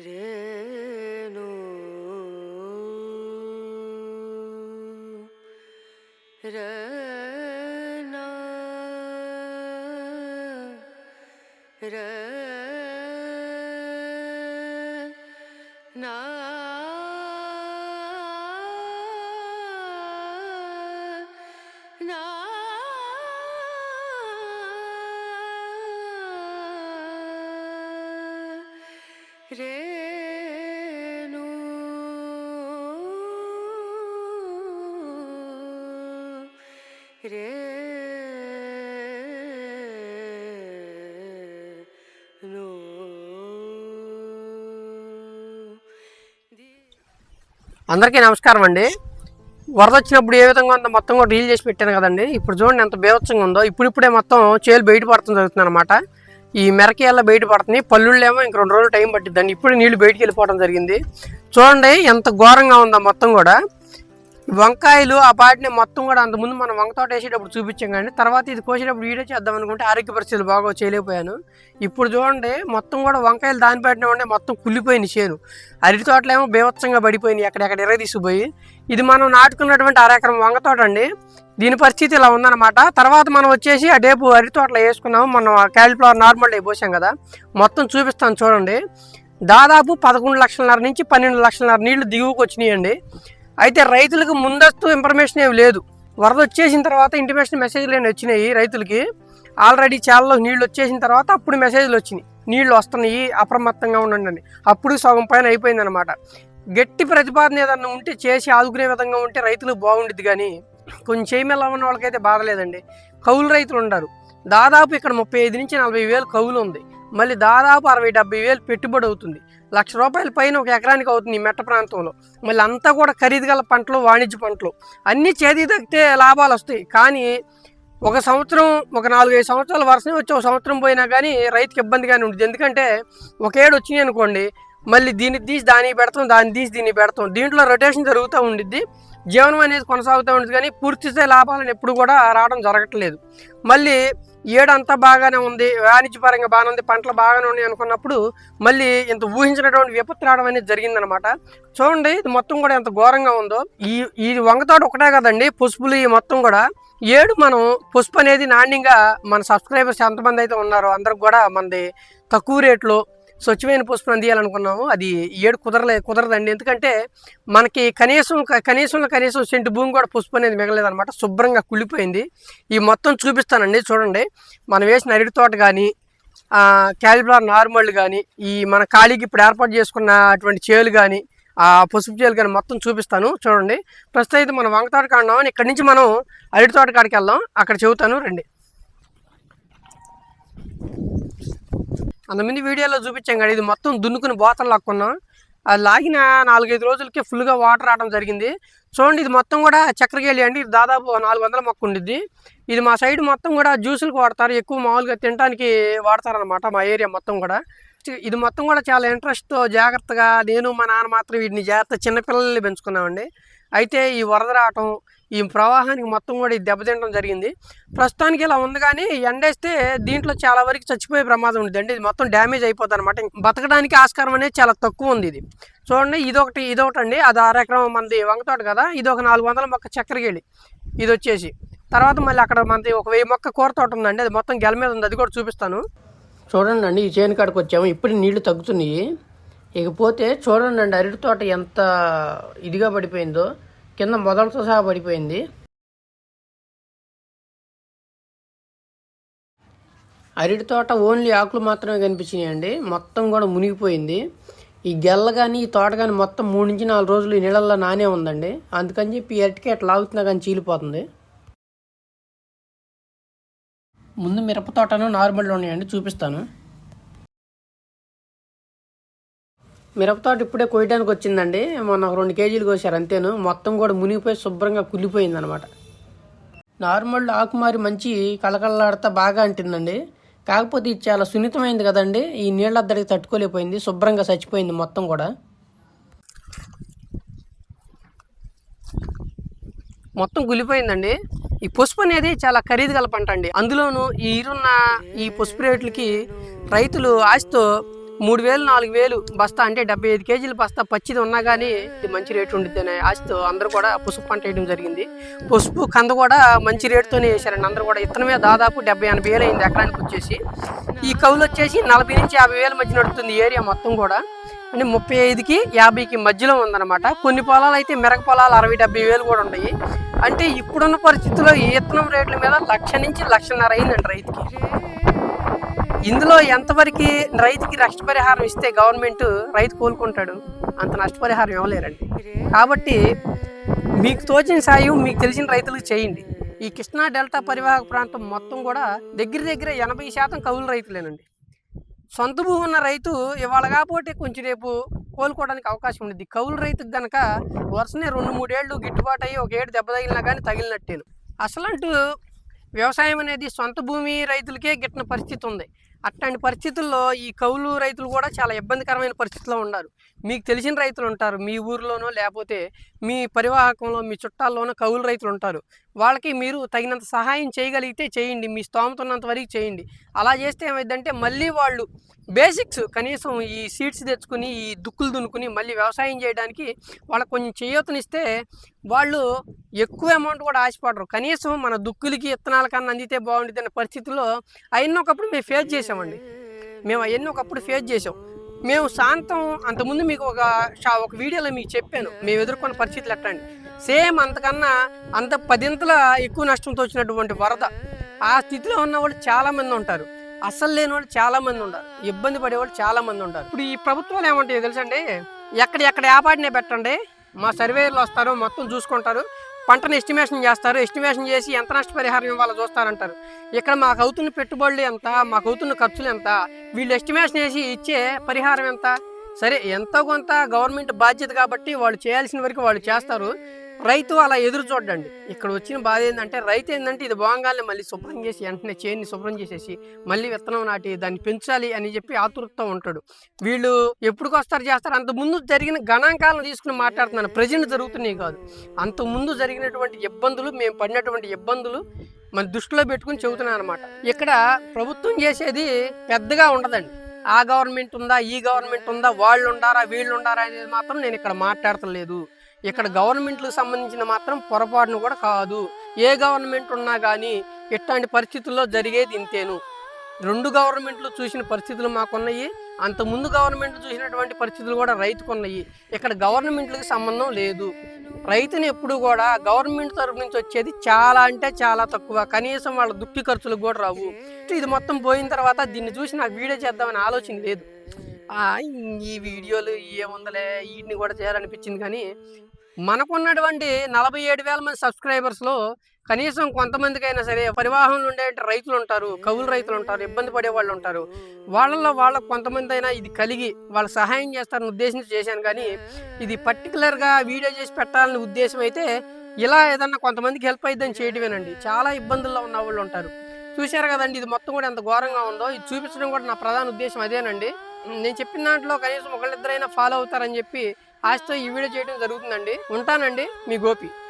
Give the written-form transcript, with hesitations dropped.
రేణు రనా రనా నా రేణు రేణు. అందరికీ నమస్కారం అండి. వరద వచ్చినప్పుడు ఏ విధంగా ఉందో మొత్తం కూడా రీల్ చేసి పెట్టాను కదండి. ఇప్పుడు చూడండి ఎంత బీభత్సంగా ఉందో. ఇప్పుడిప్పుడే మొత్తం చేలు బయటపడుతుంది జరుగుతుంది అనమాట. ఈ మెరకేళ్ళ బయటపడుతుంది, పల్లుళ్ళేమో ఇంక 2 రోజులు టైం పట్టిద్దండి. ఇప్పుడు నీళ్లు బయటికి వెళ్ళిపోవడం జరిగింది. చూడండి ఎంత ఘోరంగా ఉందో మొత్తం కూడా. వంకాయలు ఆ పాటిని మొత్తం కూడా అంతకుముందు మనం వంక తోట వేసేటప్పుడు చూపించాం కానీ తర్వాత ఇది కోసేటప్పుడు వీడియో చేద్దాం అనుకుంటే ఆరోగ్య పరిస్థితులు బాగా చేయలేకపోయాను. ఇప్పుడు చూడండి మొత్తం కూడా వంకాయలు దాని పెట్టిన ఉంటే మొత్తం కుళ్ళిపోయింది చేను. అరటి తోటలేమో బీభత్సంగా పడిపోయినాయి ఎక్కడెక్కడ ఎర్ర తీసుకుపోయి. ఇది మనం నాటుకున్నటువంటి 1/2 ఎకరం వంక తోట అండి. దీని పరిస్థితి ఇలా ఉందన్నమాట. తర్వాత మనం వచ్చేసి ఆ డేపు అరటి తోటలో వేసుకున్నాము. మనం క్యాలిఫ్లవర్ నార్మల్ డే పోసాం కదా, మొత్తం చూపిస్తాను చూడండి. దాదాపు 11 లక్షలన్నర నుంచి 12 లక్షలన్నర నీళ్లు దిగువకు వచ్చినాయండి. అయితే రైతులకు ముందస్తు ఇన్ఫర్మేషన్ ఏమి లేదు. వరద వచ్చేసిన తర్వాత ఇంటిమేషన్ మెసేజ్లు ఏమి వచ్చినాయి రైతులకి. ఆల్రెడీ చాలలో నీళ్ళు వచ్చేసిన తర్వాత అప్పుడు మెసేజ్లు వచ్చినాయి, నీళ్లు వస్తున్నాయి అప్రమత్తంగా ఉండండి. అప్పుడు సగం పైన అయిపోయిందనమాట. గట్టి ప్రతిపాదన ఏదన్నా ఉంటే చేసి ఆదుకునే విధంగా ఉంటే రైతులకు బాగుండిద్ది. కానీ కొంచెం చేయమేలా ఉన్న వాళ్ళకైతే బాధ లేదండి. కౌలు రైతులు ఉన్నారు. దాదాపు ఇక్కడ 35 నుంచి 40 వేలు కౌలు ఉంది. మళ్ళీ దాదాపు 60-70 వేలు పెట్టుబడి అవుతుంది. ₹1,00,000 పైన ఒక ఎకరానికి అవుతుంది ఈ మెట్ట ప్రాంతంలో. మళ్ళీ అంతా కూడా ఖరీదు గల పంటలు, వాణిజ్య పంటలు అన్నీ చేతికి తగ్గితే లాభాలు వస్తాయి. కానీ ఒక సంవత్సరం, ఒక 4-5 సంవత్సరాలు వర్షం వచ్చి ఒక సంవత్సరం పోయినా కానీ రైతుకి ఇబ్బందిగానే ఉంటుంది. ఎందుకంటే ఒక ఏడు వచ్చినాయి అనుకోండి, మళ్ళీ దీన్ని తీసి దానికి పెడతాం, దాన్ని తీసి దీనికి పెడతాం. దీంట్లో రొటేషన్ జరుగుతూ ఉండిద్ది, జీవనం అనేది కొనసాగుతూ ఉంటుంది. కానీ పూర్తిస్థాయి లాభాలను ఎప్పుడు కూడా రావడం జరగట్లేదు. మళ్ళీ ఏడంతా బాగానే ఉంది, వాణిజ్యపరంగా బాగానే ఉంది, పంటలు బాగానే ఉన్నాయి అనుకున్నప్పుడు మళ్ళీ ఇంత ఊహించినటువంటి విపత్తు రావడం అనేది జరిగిందనమాట. చూడండి ఇది మొత్తం కూడా ఎంత ఘోరంగా ఉందో. ఈ వంగతోట ఒకటే కదండి, పసుపులు ఈ మొత్తం కూడా ఏడు మనం పసుపు అనేది నాణ్యంగా మన సబ్స్క్రైబర్స్ ఎంతమంది అయితే ఉన్నారో అందరికి కూడా మనది తక్కువ రేట్లో స్వచ్ఛమైన పసుపును అందియాలనుకున్నాము. అది ఏడు కుదరదండి. ఎందుకంటే మనకి కనీసం సెంటు భూమి కూడా పసుపు అనేది మిగలేదనమాట. శుభ్రంగా కుళ్ళిపోయింది. ఈ మొత్తం చూపిస్తానండి చూడండి. మనం వేసిన అరటి తోట కానీ, క్యాలిఫ్లవర్ నార్మల్ కానీ, ఈ మన ఖాళీకి ఇప్పుడు ఏర్పాటు చేసుకున్న అటువంటి చేలు కానీ, ఆ పసుపు చేలు కానీ మొత్తం చూపిస్తాను చూడండి. ప్రస్తుతం అయితే మనం వంక తోట కాడున్నాం. ఇక్కడి నుంచి మనం అరటి తోట కాడికి వెళ్దాం, అక్కడ చెబుతాను రండి. అంతమంది వీడియోలో చూపించాం కదా, ఇది మొత్తం దున్నుకుని బోతలు లాక్కున్నాం. అది లాగిన 4-5 రోజులకే ఫుల్గా వాటర్ రావడం జరిగింది. చూడండి ఇది మొత్తం కూడా చక్కెరకేళి అండి. ఇది దాదాపు 400 మొక్క ఉండిద్ది. ఇది మా సైడ్ మొత్తం కూడా జ్యూసులకు వాడతారు, ఎక్కువ మామూలుగా తినడానికి వాడతారనమాట మా ఏరియా మొత్తం కూడా. ఇది మొత్తం కూడా చాలా ఇంట్రెస్ట్తో జాగ్రత్తగా నేను మా నాన్న మాత్రం వీటిని జాగ్రత్త చిన్నపిల్లల్ని పెంచుకున్నామండి. అయితే ఈ వరద రావటం, ఈ ప్రవాహానికి మొత్తం కూడా ఇది దెబ్బతినడం జరిగింది. ప్రస్తుతానికి ఇలా ఉంది. కానీ ఎండేస్తే దీంట్లో చాలా వరకు చచ్చిపోయే ప్రమాదం ఉంది అండి. ఇది మొత్తం డ్యామేజ్ అయిపోతుంది అనమాట. బతకడానికి ఆస్కారం అనేది చాలా తక్కువ ఉంది. ఇది చూడండి, ఇదొకటి అండి. అది 6 ఎకరం మంది వంగతోట కదా. ఇది ఒక 400 మొక్క చక్కెరకేళి ఇది వచ్చేసి. తర్వాత మళ్ళీ అక్కడ మనది ఒక 1000 మొక్క కూర తోట ఉందండి, అది మొత్తం గెల మీద ఉంది, అది కూడా చూపిస్తాను. చూడండి అండి, ఈ చేను కాడికి వచ్చాము. ఇప్పుడు నీళ్లు తగ్గుతున్నాయి. ఇకపోతే చూడండి అండి, అరటి తోట ఎంత ఇదిగా పడిపోయిందో, కింద మొదలతో సహా పడిపోయింది. అరటి తోట ఓన్లీ ఆకులు మాత్రమే కనిపించినాయండి, మొత్తం కూడా మునిగిపోయింది. ఈ గెల్ల కానీ ఈ తోట కానీ మొత్తం 3 నుంచి 4 రోజులు ఈ నీళ్ళల్లో నానే ఉందండి. అందుకని చెప్పి ఈ అరటికి అట్లా లాగుతున్నా కానీ చీలిపోతుంది. ముందు మిరప తోటను నార్మల్గా ఉన్నాయండి, చూపిస్తాను. మిరపతోట ఇప్పుడే కోయడానికి వచ్చిందండి. మొన్న 2 కేజీలు కోసారు అంతేను. మొత్తం కూడా మునిగిపోయి శుభ్రంగా కుళ్ళిపోయింది అనమాట. నార్మల్ ఆకుమారి మంచి కళకళలాడుతా బాగా అంటిందండి. కాకపోతే ఇది చాలా సున్నితమైంది కదండి, ఈ నీళ్ళ అద్దడికి తట్టుకోలేకపోయింది, శుభ్రంగా చచ్చిపోయింది మొత్తం కూడా. మొత్తం గులిపోయిందండి. ఈ పసుపు అనేది చాలా ఖరీదు గల పంట అండి. అందులోనూ ఈ పసుపు రేట్లకి రైతులు ఆశతో 3000 4000 బస్తా అంటే 75 కేజీల బస్తా పచ్చిది ఉన్నా కానీ ఇది మంచి రేటు ఉండిద్ది అనే ఆశతో అందరూ కూడా పసుపు పంట వేయడం జరిగింది. పసుపు కంద కూడా మంచి రేటుతోనే వేసారండి. అందరూ కూడా ఇత్తనమే దాదాపు 70-80 వేలు అయింది ఎకరానికి వచ్చేసి. ఈ కౌలు వచ్చేసి 40 నుంచి 50 వేల మధ్య నడుస్తుంది ఏరియా మొత్తం కూడా. అంటే 35కి 50కి మధ్యలో ఉందన్నమాట. కొన్ని పొలాలు అయితే మిరక పొలాలు 60-70 వేలు కూడా ఉన్నాయి. అంటే ఇప్పుడున్న పరిస్థితుల్లో ఈ ఇత్తనం రేట్ల మీద 1,00,000 నుంచి 1,50,000 అయిందండి రైతుకి. ఇందులో ఎంతవరకు రైతుకి నష్టపరిహారం ఇస్తే గవర్నమెంట్ రైతు కోలుకుంటాడు? అంత నష్టపరిహారం ఇవ్వలేరండి. కాబట్టి మీకు తోచిన సాయం మీకు తెలిసిన రైతులకు చేయండి. ఈ కృష్ణా డెల్టా పరివాహక ప్రాంతం మొత్తం కూడా దగ్గర 80% కౌలు రైతులేనండి. సొంత భూమి ఉన్న రైతు ఇవాళ కాకపోతే కొంచెం రేపు కోలుకోవడానికి అవకాశం ఉంది. కౌలు రైతుకు గనక వరుసనే 2-3 ఏళ్ళు గిట్టుబాటు అయ్యి ఒక ఏడు దెబ్బ తగిలినా కానీ తగిలినట్టేను. అసలంటూ వ్యవసాయం అనేది సొంత భూమి రైతులకే గిట్టిన పరిస్థితి ఉంది. అట్లాంటి పరిస్థితుల్లో ఈ కౌలు రైతులు కూడా చాలా ఇబ్బందికరమైన పరిస్థితిలో ఉన్నారు. మీకు తెలిసిన రైతులు ఉంటారు, మీ ఊరిలోనో లేకపోతే మీ పరివాహకంలో మీ చుట్టాల్లోనో కౌలు రైతులు ఉంటారు. వాళ్ళకి మీరు తగినంత సహాయం చేయగలిగితే చేయండి, మీ స్తోమత ఉన్నంత వరకు చేయండి. అలా చేస్తే ఏమైందంటే మళ్ళీ వాళ్ళు బేసిక్స్ కనీసం ఈ సీడ్స్ తెచ్చుకుని ఈ దుక్కులు దున్నుకుని మళ్ళీ వ్యవసాయం చేయడానికి వాళ్ళకి కొంచెం చేయూతనిస్తే వాళ్ళు ఎక్కువ అమౌంట్ కూడా ఆశపడరు. కనీసం మన దుక్కులకి ఇత్తనాల కన్నా అందితే బాగుంటుంది అనే పరిస్థితుల్లో అవన్నీ ఒకప్పుడు మేము ఫేస్ చేసామండి. మేము అవన్నీ ఒకప్పుడు ఫేస్ చేసాం. మేము శాంతం అంతకుముందు మీకు ఒక వీడియోలో మీకు చెప్పాను మేము ఎదుర్కొన్న పరిస్థితులు ఎట్టండి. సేమ్ అంతకన్నా 10 ఎక్కువ నష్టంతో వచ్చినటువంటి వరద. ఆ స్థితిలో ఉన్న వాళ్ళు చాలామంది ఉంటారు, అస్సలు లేని వాళ్ళు చాలామంది ఉంటారు, ఇబ్బంది పడేవాళ్ళు చాలామంది ఉంటారు. ఇప్పుడు ఈ ప్రభుత్వాలు ఏమంటాయో తెలుసండి, ఎక్కడ వ్యాపారినే పెట్టండి, మా సర్వేయర్లు వస్తారు, మొత్తం చూసుకుంటారు, పంటను ఎస్టిమేషన్ చేస్తారు, ఎస్టిమేషన్ చేసి ఎంత నష్టపరిహారం ఇవ్వాలో చూస్తారంటారు. ఇక్కడ మాకు అవుతున్న పెట్టుబడులు ఎంత, మాకు అవుతున్న ఖర్చులు ఎంత, వీళ్ళు ఎస్టిమేషన్ వేసి ఇచ్చే పరిహారం ఎంత. సరే ఎంతో కొంత గవర్నమెంట్ బాధ్యత కాబట్టి వాళ్ళు చేయాల్సిన వరకు వాళ్ళు చేస్తారు. రైతు అలా ఎదురు చూడండి. ఇక్కడ వచ్చిన బాధ ఏంటంటే రైతు ఏంటంటే ఇది బాగానే మళ్ళీ శుభ్రం చేసి వెంటనే చేన్ని శుభ్రం చేసేసి మళ్ళీ విత్తనం నాటి దాన్ని పెంచాలి అని చెప్పి ఆతృతతో ఉంటాడు. వీళ్ళు ఎప్పుడుకొస్తారు చేస్తారు. అంతకుముందు జరిగిన గణాంకాలను తీసుకుని మాట్లాడుతున్నాను, ప్రజెంట్ జరుగుతున్నాయి కాదు. అంతకుముందు జరిగినటువంటి ఇబ్బందులు, మేము పడినటువంటి ఇబ్బందులు మన దృష్టిలో పెట్టుకుని చెబుతున్నాను అనమాట. ఇక్కడ ప్రభుత్వం చేసేది పెద్దగా ఉండదండి. ఆ గవర్నమెంట్ ఉందా, ఈ గవర్నమెంట్ ఉందా, వాళ్ళు ఉండారా, వీళ్ళు ఉండారా అనేది మాత్రం నేను ఇక్కడ మాట్లాడతలేదు. ఇక్కడ గవర్నమెంట్లకు సంబంధించిన మాత్రం పొరపాటును కూడా కాదు. ఏ గవర్నమెంట్ ఉన్నా కానీ ఇట్లాంటి పరిస్థితుల్లో జరిగేది ఇంతేను. 2 గవర్నమెంట్లు చూసిన పరిస్థితులు మాకున్నాయి, అంతకుముందు గవర్నమెంట్లు చూసినటువంటి పరిస్థితులు కూడా రైతుకున్నాయి. ఇక్కడ గవర్నమెంట్లకు సంబంధం లేదు. రైతుని ఎప్పుడు కూడా గవర్నమెంట్ తరఫు నుంచి వచ్చేది చాలా అంటే చాలా తక్కువ, కనీసం వాళ్ళ దుక్కి ఖర్చులకు కూడా రావు. ఇది మొత్తం పోయిన తర్వాత దీన్ని చూసి నాకు వీడియో చేద్దామని ఆలోచన లేదు. ఈ వీడియోలు ఏముందలే వీటిని కూడా చేయాలనిపించింది. కానీ మనకున్నటువంటి 47,000 మంది సబ్స్క్రైబర్స్లో కనీసం కొంతమందికైనా సరే పరివాహంలో ఉండే రైతులు ఉంటారు, కౌలు రైతులు ఉంటారు, ఇబ్బంది పడే వాళ్ళు ఉంటారు. వాళ్ళకు కొంతమంది అయినా ఇది కలిగి వాళ్ళకి సహాయం చేస్తారని ఉద్దేశంతో చేశాను. కానీ ఇది పర్టికులర్గా వీడియో చేసి పెట్టాలనే ఉద్దేశం అయితే ఇలా ఏదన్నా కొంతమందికి హెల్ప్ అయిద్దని చేయటమేనండి. చాలా ఇబ్బందుల్లో ఉన్న వాళ్ళు ఉంటారు. చూశారు కదండి, ఇది మొత్తం కూడా ఎంత ఘోరంగా ఉందో. ఇది చూపించడం కూడా నా ప్రధాన ఉద్దేశం అదేనండి. నేను చెప్పిన దాంట్లో కనీసం ఒకళ్ళిద్దరైనా ఫాలో అవుతారని చెప్పి ఆశతో ఈ వీడియో చేయడం జరుగుతుందండి. ఉంటానండి, మీ గోపి.